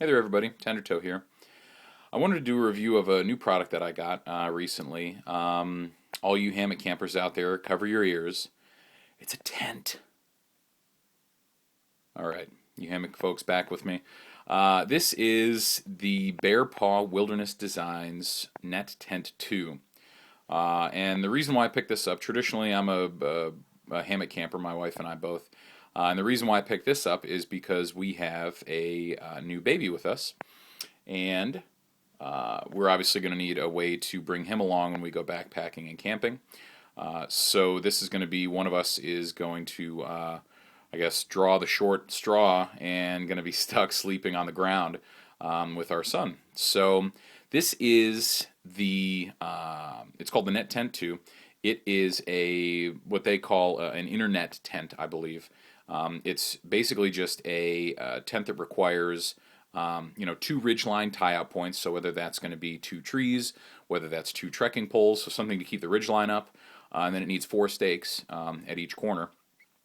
Hey there, everybody. Tender Toe here. I wanted to do a review of a new product that I got recently. All you hammock campers out there, cover your ears. It's a tent. All right, you hammock folks, back with me. This is the Bear Paw Wilderness Designs Net Tent 2. And the reason why I picked this up, traditionally I'm a hammock camper, my wife and I both. And the reason why I picked this up is because we have a new baby with us. And we're obviously going to need a way to bring him along when we go backpacking and camping. So this is going to be, one of us is going to, I guess, draw the short straw and going to be stuck sleeping on the ground with our son. So this is it's called the Net Tent 2. It is what they call an internet tent, I believe. It's basically just a tent that requires two ridgeline tie-out points, so whether that's going to be 2 trees, whether that's 2 trekking poles, so something to keep the ridgeline up, and then it needs 4 stakes at each corner.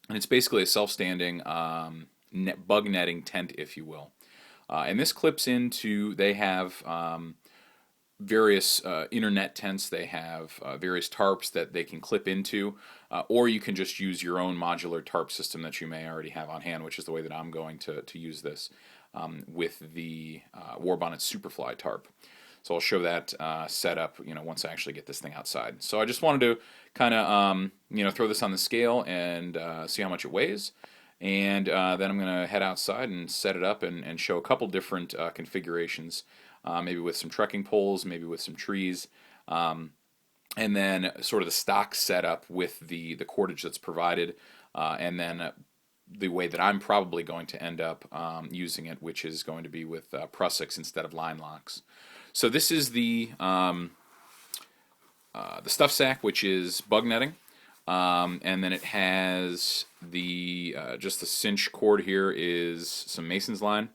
And it's basically a self-standing bug netting tent, if you will. And this clips into, they have various internet tents, they have various tarps that they can clip into, or you can just use your own modular tarp system that you may already have on hand, which is the way that I'm going to use this. With the Warbonnet Superfly tarp. So I'll show that setup, once I actually get this thing outside. So I just wanted to kind of, throw this on the scale and see how much it weighs. And then I'm going to head outside and set it up and show a couple different configurations, maybe with some trekking poles, maybe with some trees, and then sort of the stock setup with the cordage that's provided, and then the way that I'm probably going to end up using it, which is going to be with Prussiks instead of line locks. So this is the stuff sack, which is bug netting, and then it has just the cinch cord here is some Mason's line,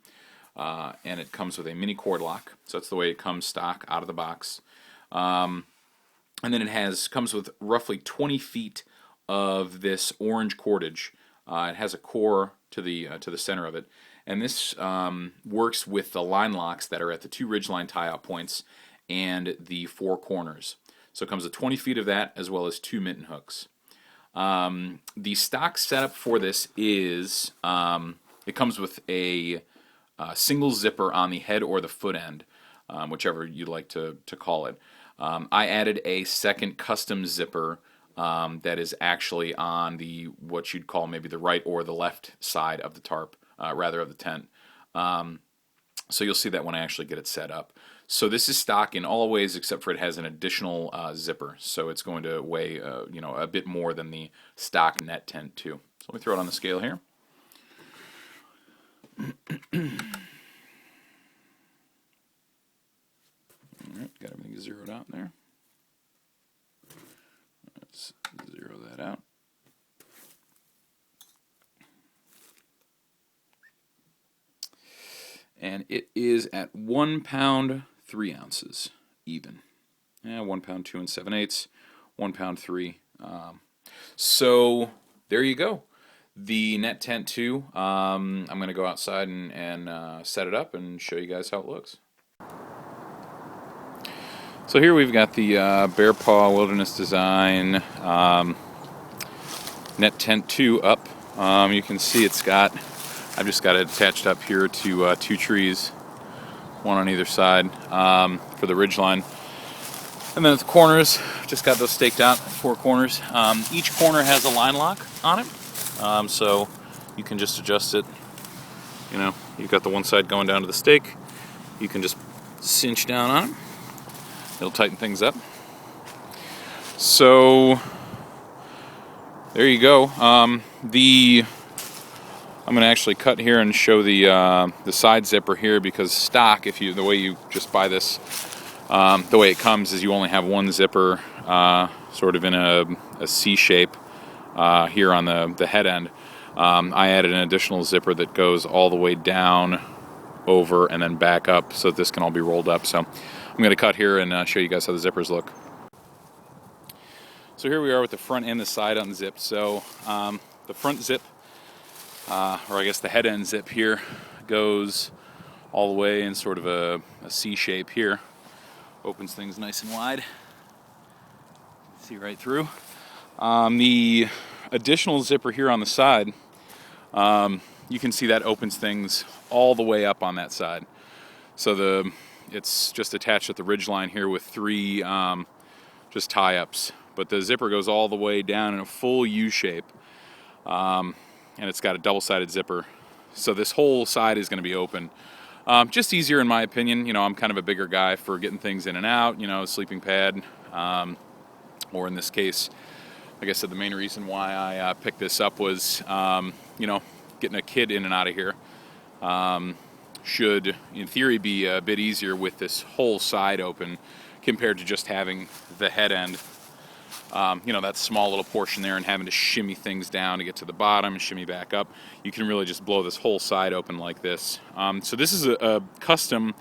and it comes with a mini cord lock. So that's the way it comes stock out of the box, and then it comes with roughly 20 feet of this orange cordage. It has a core to the center of it, and this works with the line locks that are at the 2 ridgeline tie-out points and the 4 corners. So it comes with 20 feet of that, as well as 2 mitten hooks. The stock setup for this is it comes with a single zipper on the head or the foot end, whichever you'd like to call it. I added a second custom zipper that is actually on what you'd call maybe the right or the left side of the tarp, rather of the tent. So you'll see that when I actually get it set up. So this is stock in all ways except for it has an additional zipper. So it's going to weigh a bit more than the stock Net Tent 2. So let me throw it on the scale here. All right, got everything zeroed out there. Let's zero that out. And it is at 1 pound 3 ounces even. 1 pound 2 7/8, 1 pound 3. So there you go. The Net Tent 2. I'm going to go outside and set it up and show you guys how it looks. So here we've got the Bear Paw Wilderness Design Net Tent 2 up. You can see I've just got it attached up here to 2 trees, one on either side for the ridgeline. And then at the corners, just got those staked out, 4 corners. Each corner has a line lock on it, so you can just adjust it. You've got the one side going down to the stake. You can just cinch down on it. It'll tighten things up. So there you go. I'm going to actually cut here and show the side zipper here, because stock, the way you just buy this, the way it comes is you only have one zipper, sort of in a C shape here on the head end. I added an additional zipper that goes all the way down, over, and then back up, so that this can all be rolled up. So I'm going to cut here and show you guys how the zippers look. So here we are with the front and the side unzipped. So the front zip, or I guess the head end zip here, goes all the way in sort of a C shape here. Opens things nice and wide. See right through. The additional zipper here on the side, you can see that opens things all the way up on that side. So it's just attached at the ridge line here with 3 just tie-ups. But the zipper goes all the way down in a full U shape. And it's got a double-sided zipper. So this whole side is going to be open. Just easier in my opinion. You know, I'm kind of a bigger guy for getting things in and out, you know, sleeping pad. Or in this case, like I said, the main reason why I picked this up was, you know, getting a kid in and out of here. Should, in theory, be a bit easier with this whole side open compared to just having the head end. You know, that small little portion there and having to shimmy things down to get to the bottom and shimmy back up. You can really just blow this whole side open like this. So this is a custom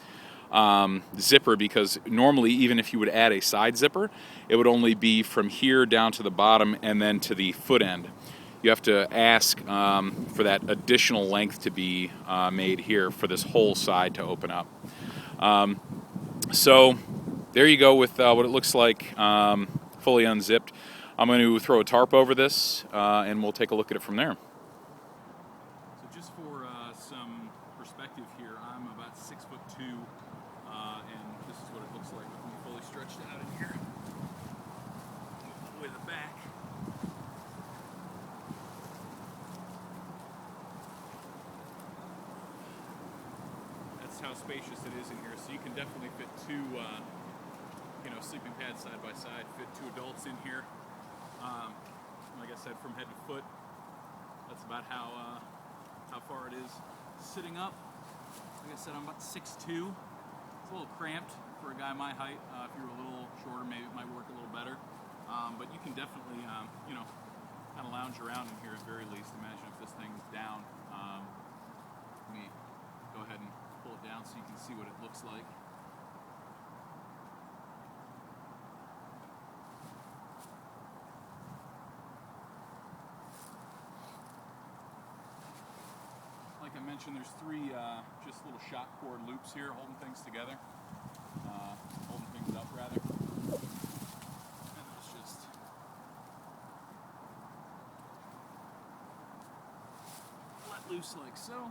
zipper, because normally even if you would add a side zipper, it would only be from here down to the bottom and then to the foot end. You have to ask for that additional length to be made here for this whole side to open up. So there you go with what it looks like fully unzipped. I'm going to throw a tarp over this and we'll take a look at it from there. So just for some perspective here, I'm about 6'2", and this is what it looks like with me fully stretched out in here. All the way to the back. That's how spacious it is in here. So you can definitely fit 2 sleeping pads side by side, fit 2 adults in here. Like I said, from head to foot, that's about how far it is sitting up. Like I said, I'm about 6'2". It's a little cramped for a guy my height. If you were a little shorter, maybe it might work a little better. But you can definitely, kind of lounge around in here at very least. Imagine if this thing's down. Let me go ahead and pull it down so you can see what it looks like. Like I mentioned, there's 3 just little shock cord loops here holding things together, holding things up rather. And it's just let loose like so.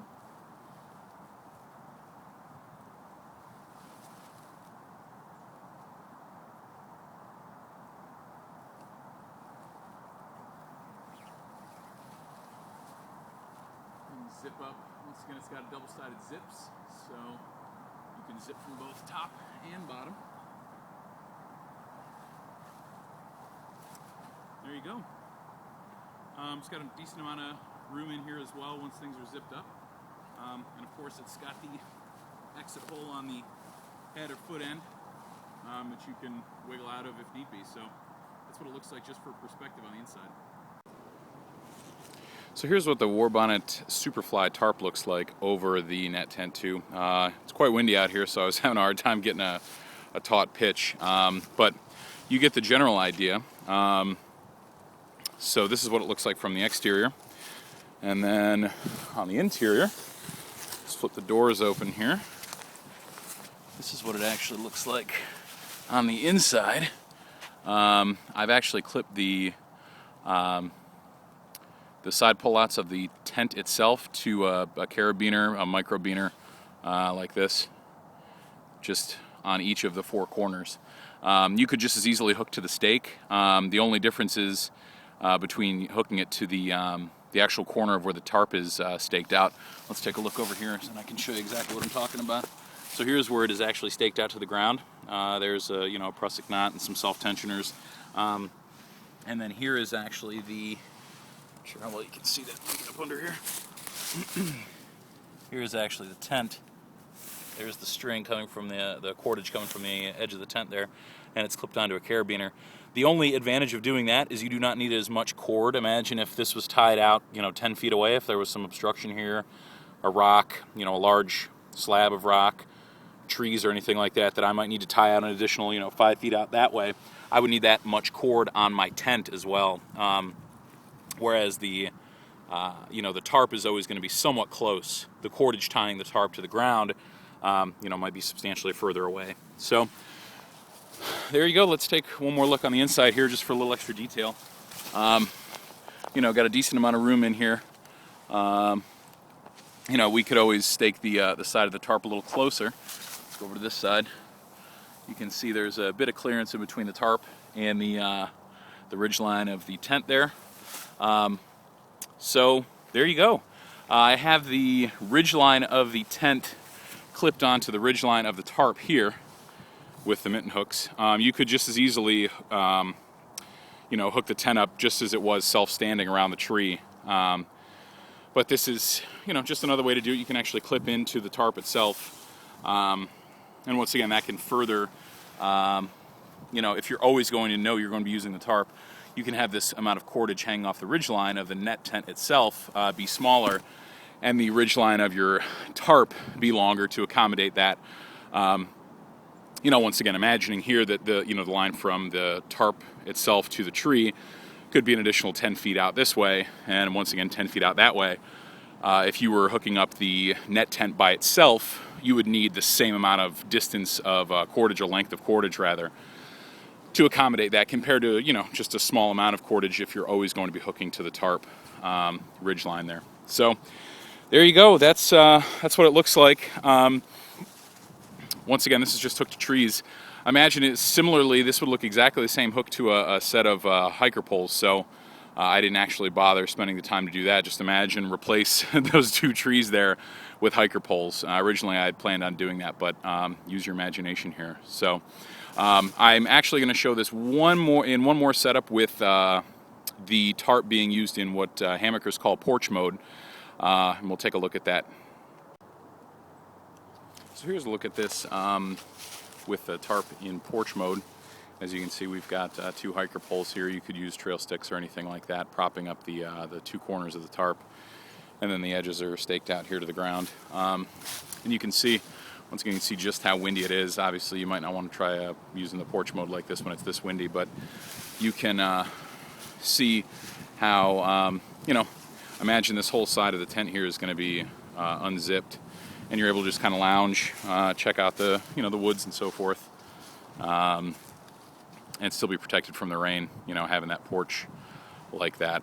Zip up. Once again, it's got a double-sided zips, so you can zip from both top and bottom. There you go. It's got a decent amount of room in here as well once things are zipped up. And of course, it's got the exit hole on the head or foot end, which you can wiggle out of if need be. So that's what it looks like just for perspective on the inside. So here's what the Warbonnet Superfly tarp looks like over the Net Tent 2. It's quite windy out here, so I was having a hard time getting a taut pitch. But you get the general idea. So this is what it looks like from the exterior. And then on the interior, let's flip the doors open here. This is what it actually looks like on the inside. I've actually clipped the side pullouts of the tent itself to a carabiner, a microbiner like this, just on each of the 4 corners. You could just as easily hook to the stake. The only difference is between hooking it to the actual corner of where the tarp is staked out. Let's take a look over here and I can show you exactly what I'm talking about. So here's where it is actually staked out to the ground. There's a prusik knot and some self-tensioners. And then here is actually the, sure how well you can see that up under here. Here's actually the tent. There's the string coming from the cordage coming from the edge of the tent there, and it's clipped onto a carabiner. The only advantage of doing that is you do not need as much cord. Imagine if this was tied out, 10 feet away, if there was some obstruction here, a rock, a large slab of rock, trees or anything like that I might need to tie out an additional, 5 feet out that way. I would need that much cord on my tent as well. Whereas the tarp is always going to be somewhat close. The cordage tying the tarp to the ground might be substantially further away. So there you go. Let's take one more look on the inside here just for a little extra detail. Got a decent amount of room in here. We could always stake the side of the tarp a little closer. Let's go over to this side. You can see there's a bit of clearance in between the tarp and the ridge line of the tent there. So there you go. I have the ridge line of the tent clipped onto the ridge line of the tarp here with the mitten hooks. You could just as easily hook the tent up just as it was self-standing around the tree. But this is, just another way to do it. You can actually clip into the tarp itself. And once again, that can further, if you're always going to know you're going to be using the tarp, you can have this amount of cordage hanging off the ridgeline of the net tent itself be smaller, and the ridgeline of your tarp be longer to accommodate that. Once again, imagining here that the line from the tarp itself to the tree could be an additional 10 feet out this way, and once again 10 feet out that way. If you were hooking up the net tent by itself, you would need the same amount of distance of cordage, or length of cordage rather, to accommodate that, compared to just a small amount of cordage if you're always going to be hooking to the tarp ridge line there. So there you go. That's what it looks like. Once again, this is just hooked to trees. Imagine it similarly. This would look exactly the same hooked to a set of hiker poles. So I didn't actually bother spending the time to do that. Just imagine replace those two trees there with hiker poles. Originally, I had planned on doing that, but use your imagination here. So I'm actually going to show this one more setup with the tarp being used in what hammockers call porch mode, and we'll take a look at that. So here's a look at this with the tarp in porch mode. As you can see, we've got two hiker poles here. You could use trail sticks or anything like that, propping up the two corners of the tarp, and then the edges are staked out here to the ground. And you can see, once again, you can see just how windy it is. Obviously, you might not want to try using the porch mode like this when it's this windy, but you can see how, imagine this whole side of the tent here is going to be unzipped, and you're able to just kind of lounge, check out the woods and so forth, and still be protected from the rain, having that porch like that.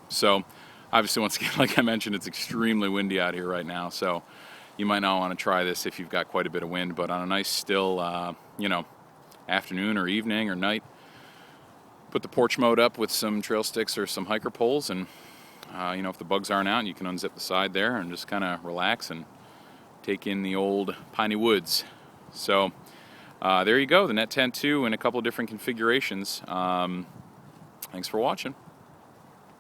So obviously, once again, like I mentioned, it's extremely windy out here right now, so you might not want to try this if you've got quite a bit of wind, but on a nice still afternoon or evening or night, put the porch mode up with some trail sticks or some hiker poles, and if the bugs aren't out, you can unzip the side there and just kind of relax and take in the old piney woods. So there you go, the Net Tent 2 in a couple of different configurations. Thanks for watching.